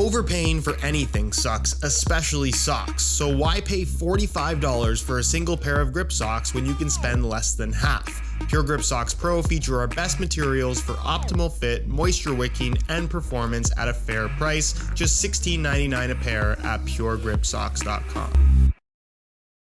Overpaying for anything sucks, especially socks, so why pay $45 for a single pair of grip socks when you can spend less than half? Pure Grip Socks Pro feature our best materials for optimal fit, moisture wicking, and performance at a fair price, just $16.99 a pair at puregripsocks.com.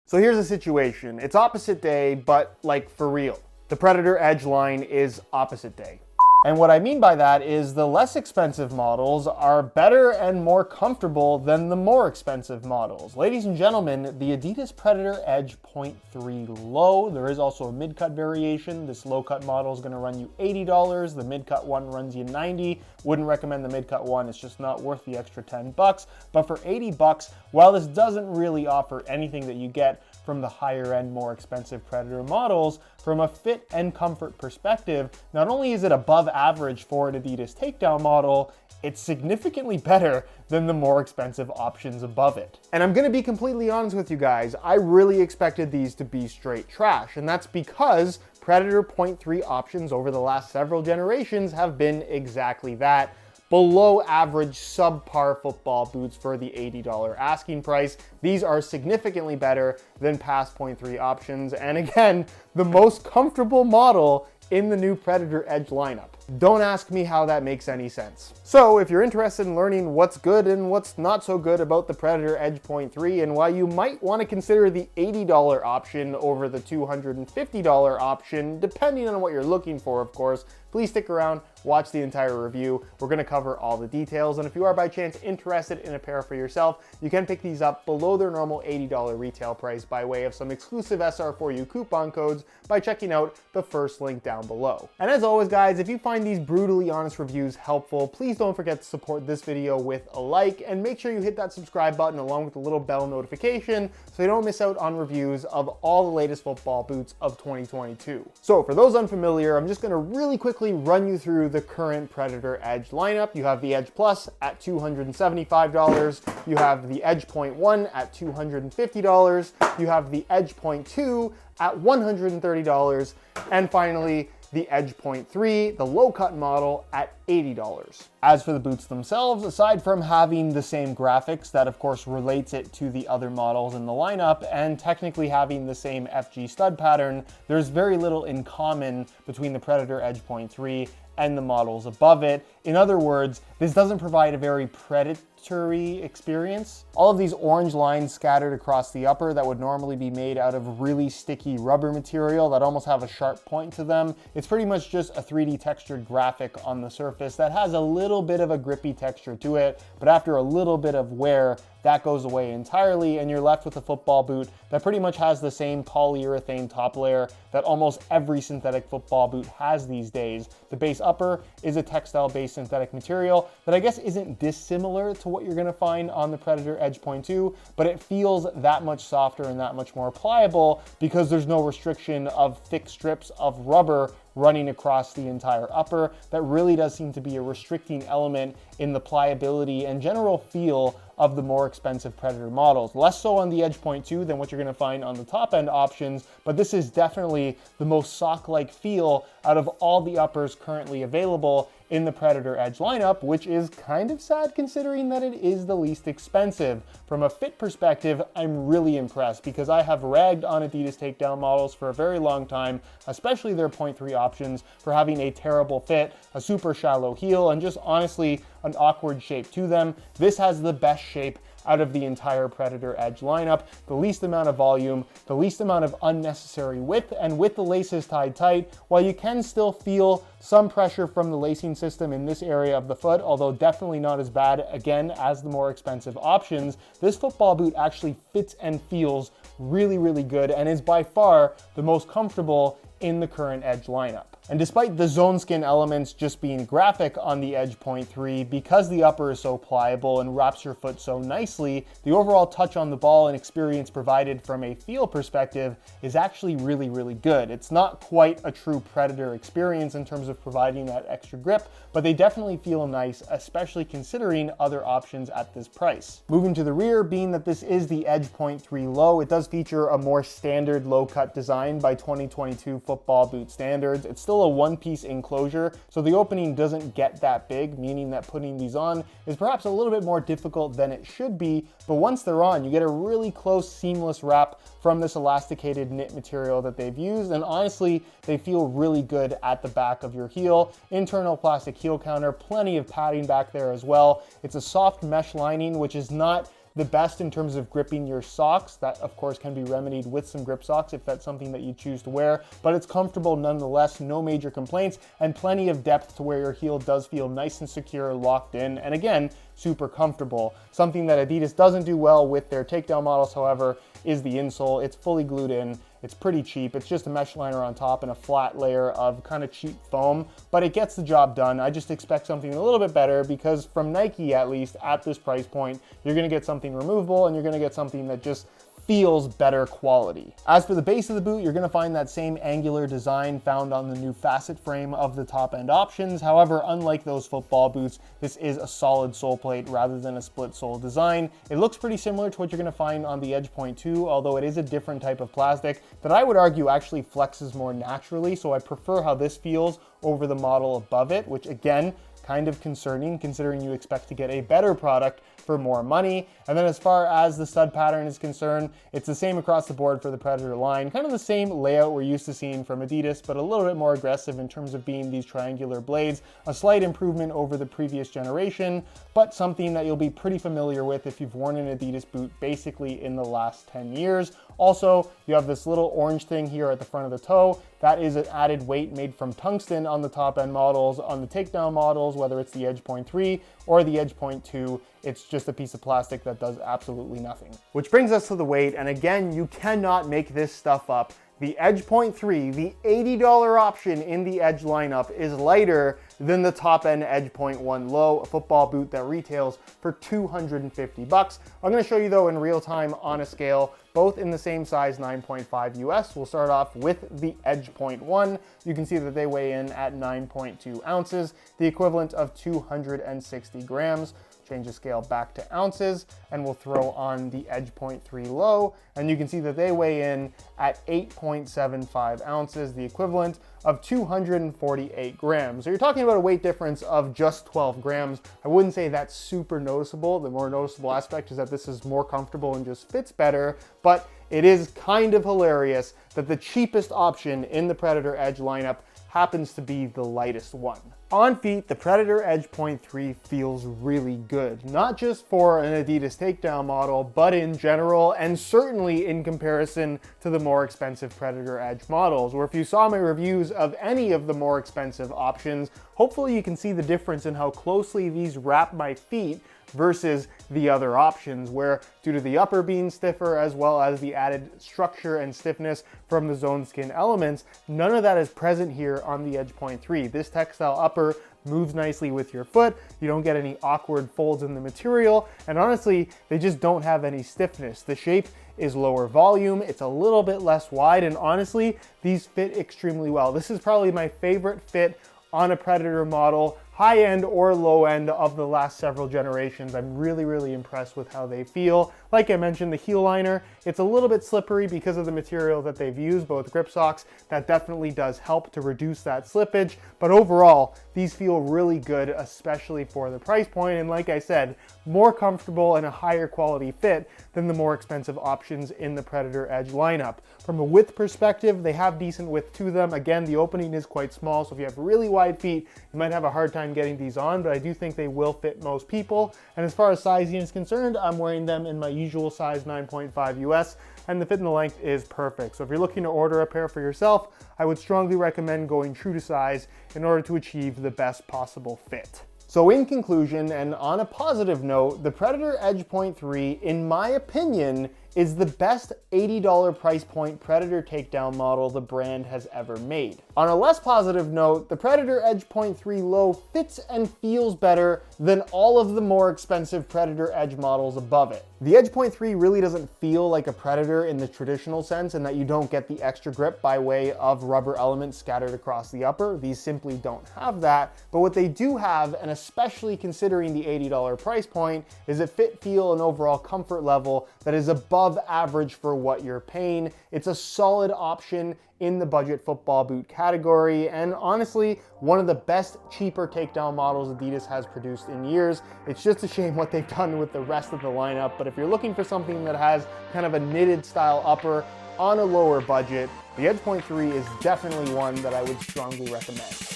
So here's the situation. It's opposite day, but like for real. The Predator Edge line is opposite day. And what I mean by that is the less expensive models are better and more comfortable than the more expensive models. Ladies and gentlemen, the Adidas Predator Edge 0.3 Low. There is also a mid-cut variation. This low-cut model is going to run you $80. The mid-cut one runs you $90. Wouldn't recommend the mid-cut one. It's just not worth the extra $10. But for $80, while this doesn't really offer anything that you get from the higher end, more expensive Predator models, from a fit and comfort perspective, not only is it above average for an Adidas Takedown model, it's significantly better than the more expensive options above it. And I'm gonna be completely honest with you guys, I really expected these to be straight trash, and that's because Predator 0.3 options over the last several generations have been exactly that. Below average, subpar football boots for the $80 asking price. These are significantly better than past 0.3 options, and again, the most comfortable model in the new Predator Edge lineup. Don't ask me how that makes any sense. So if you're interested in learning what's good and what's not so good about the Predator Edge 0.3 and why you might want to consider the $80 option over the $250 option, depending on what you're looking for, of course, please stick around, watch the entire review. We're gonna cover all the details, and if you are by chance interested in a pair for yourself, you can pick these up below their normal $80 retail price by way of some exclusive SR4U coupon codes by checking out the first link down below. And as always, guys, if you find these brutally honest reviews helpful, please don't forget to support this video with a like, and make sure you hit that subscribe button along with the little bell notification so you don't miss out on reviews of all the latest football boots of 2022. So for those unfamiliar, I'm just gonna really quickly run you through the current Predator Edge lineup. You have the Edge Plus at $275. You have the Edge 0.1 at $250. You have the Edge 0.2 at $130. And finally, the Edge 0.3, the low-cut model, at $80. As for the boots themselves, aside from having the same graphics that of course relates it to the other models in the lineup, and technically having the same FG stud pattern, there's very little in common between the Predator Edge 0.3 and the models above it. In other words, this doesn't provide a very predatory experience. All of these orange lines scattered across the upper that would normally be made out of really sticky rubber material that almost have a sharp point to them, it's pretty much just a 3D textured graphic on the surface that has a little bit of a grippy texture to it, but after a little bit of wear, that goes away entirely, and you're left with a football boot that pretty much has the same polyurethane top layer that almost every synthetic football boot has these days. The base upper is a textile-based synthetic material that I guess isn't dissimilar to what you're gonna find on the Predator Edge 0.2, but it feels that much softer and that much more pliable because there's no restriction of thick strips of rubber running across the entire upper. That really does seem to be a restricting element in the pliability and general feel of the more expensive Predator models. Less so on the Edge 0.2 than what you're gonna find on the top end options, but this is definitely the most sock-like feel out of all the uppers currently available in the Predator Edge lineup, which is kind of sad considering that it is the least expensive. From a fit perspective, I'm really impressed because I have ragged on Adidas Takedown models for a very long time, especially their 0.3 options, for having a terrible fit, a super shallow heel, and just honestly an awkward shape to them. This has the best shape out of the entire Predator Edge lineup, the least amount of volume, the least amount of unnecessary width, and with the laces tied tight, while you can still feel some pressure from the lacing system in this area of the foot, although definitely not as bad, again, as the more expensive options, this football boot actually fits and feels really, really good and is by far the most comfortable in the current Edge lineup. And despite the zone skin elements just being graphic on the Edge 0.3, because the upper is so pliable and wraps your foot so nicely, the overall touch on the ball and experience provided from a feel perspective is actually really, really good. It's not quite a true Predator experience in terms of providing that extra grip, but they definitely feel nice, especially considering other options at this price. Moving to the rear, being that this is the Edge 0.3 Low, it does feature a more standard low-cut design by 2022 football boot standards. It's still still a one-piece enclosure, so the opening doesn't get that big, meaning that putting these on is perhaps a little bit more difficult than it should be, but once they're on, you get a really close, seamless wrap from this elasticated knit material that they've used, and honestly, they feel really good at the back of your heel. Internal plastic heel counter, plenty of padding back there as well. It's a soft mesh lining, which is not the best in terms of gripping your socks. That of course can be remedied with some grip socks if that's something that you choose to wear, but it's comfortable nonetheless, no major complaints, and plenty of depth to where your heel does feel nice and secure, locked in, and again, super comfortable. Something that Adidas doesn't do well with their Takedown models, however, is the insole. It's fully glued in. It's pretty cheap. It's just a mesh liner on top and a flat layer of kind of cheap foam, but it gets the job done. I just expect something a little bit better because from Nike, at least at this price point, you're gonna get something removable and you're gonna get something that just feels better quality. As for the base of the boot, you're gonna find that same angular design found on the new facet frame of the top end options. However, unlike those football boots, this is a solid sole plate rather than a split sole design. It looks pretty similar to what you're gonna find on the Edge Point 2, although it is a different type of plastic that I would argue actually flexes more naturally, so I prefer how this feels over the model above it, which again, kind of concerning considering you expect to get a better product for more money. And then as far as the stud pattern is concerned, it's the same across the board for the Predator line, kind of the same layout we're used to seeing from Adidas, but a little bit more aggressive in terms of being these triangular blades, a slight improvement over the previous generation, but something that you'll be pretty familiar with if you've worn an Adidas boot basically in the last 10 years. Also, you have this little orange thing here at the front of the toe. That is an added weight made from tungsten on the top end models. On the Takedown models, whether it's the Edge Point 3 or the Edge Point 2, it's just a piece of plastic that does absolutely nothing. Which brings us to the weight, and again, you cannot make this stuff up. The Edge Point 3, the $80 option in the Edge lineup, is lighter than the top end Edge Point 1 Low, a football boot that retails for $250. I'm gonna show you though in real time on a scale, both in the same size 9.5 US. We'll start off with the Edge Point 1. You can see that they weigh in at 9.2 ounces, the equivalent of 260 grams. Change the scale back to ounces, and we'll throw on the Edge Point 3 Low, and you can see that they weigh in at 8.75 ounces, the equivalent of 248 grams. So you're talking about a weight difference of just 12 grams. I wouldn't say that's super noticeable. The more noticeable aspect is that this is more comfortable and just fits better, but it is kind of hilarious that the cheapest option in the Predator Edge lineup happens to be the lightest one. On feet, the Predator Edge Point 3 feels really good, not just for an Adidas Takedown model, but in general, and certainly in comparison to the more expensive Predator Edge models, where if you saw my reviews of any of the more expensive options, hopefully you can see the difference in how closely these wrap my feet versus the other options, where due to the upper being stiffer as well as the added structure and stiffness from the zone skin elements, none of that is present here on the Edge Point 3. This textile upper moves nicely with your foot, you don't get any awkward folds in the material, and honestly, they just don't have any stiffness. The shape is lower volume, it's a little bit less wide, and honestly, these fit extremely well. This is probably my favorite fit on a Predator model, high end or low end of the last several generations. I'm really impressed with how they feel. Like I mentioned, the heel liner, it's a little bit slippery because of the material that they've used, but with grip socks, that definitely does help to reduce that slippage. But overall, these feel really good, especially for the price point. And like I said, more comfortable and a higher quality fit than the more expensive options in the Predator Edge lineup. From a width perspective, they have decent width to them. Again, the opening is quite small, so if you have really wide feet, you might have a hard time getting these on, but I do think they will fit most people. And as far as sizing is concerned, I'm wearing them in my usual size 9.5 US, and the fit and the length is perfect. So if you're looking to order a pair for yourself, I would strongly recommend going true to size in order to achieve the best possible fit. So in conclusion, and on a positive note, the Predator Edge Point 3, in my opinion, is the best $80 price point Predator Takedown model the brand has ever made. On a less positive note, the Predator Edge Point 3 Low fits and feels better than all of the more expensive Predator Edge models above it. The Edge Point 3 really doesn't feel like a Predator in the traditional sense, in that you don't get the extra grip by way of rubber elements scattered across the upper. These simply don't have that, but what they do have, and especially considering the $80 price point, is a fit, feel, and overall comfort level that is above above average for what you're paying. It's a solid option in the budget football boot category, and honestly, one of the best cheaper takedown models Adidas has produced in years. It's just a shame what they've done with the rest of the lineup, but if you're looking for something that has kind of a knitted style upper on a lower budget, the Edge Point 3 is definitely one that I would strongly recommend.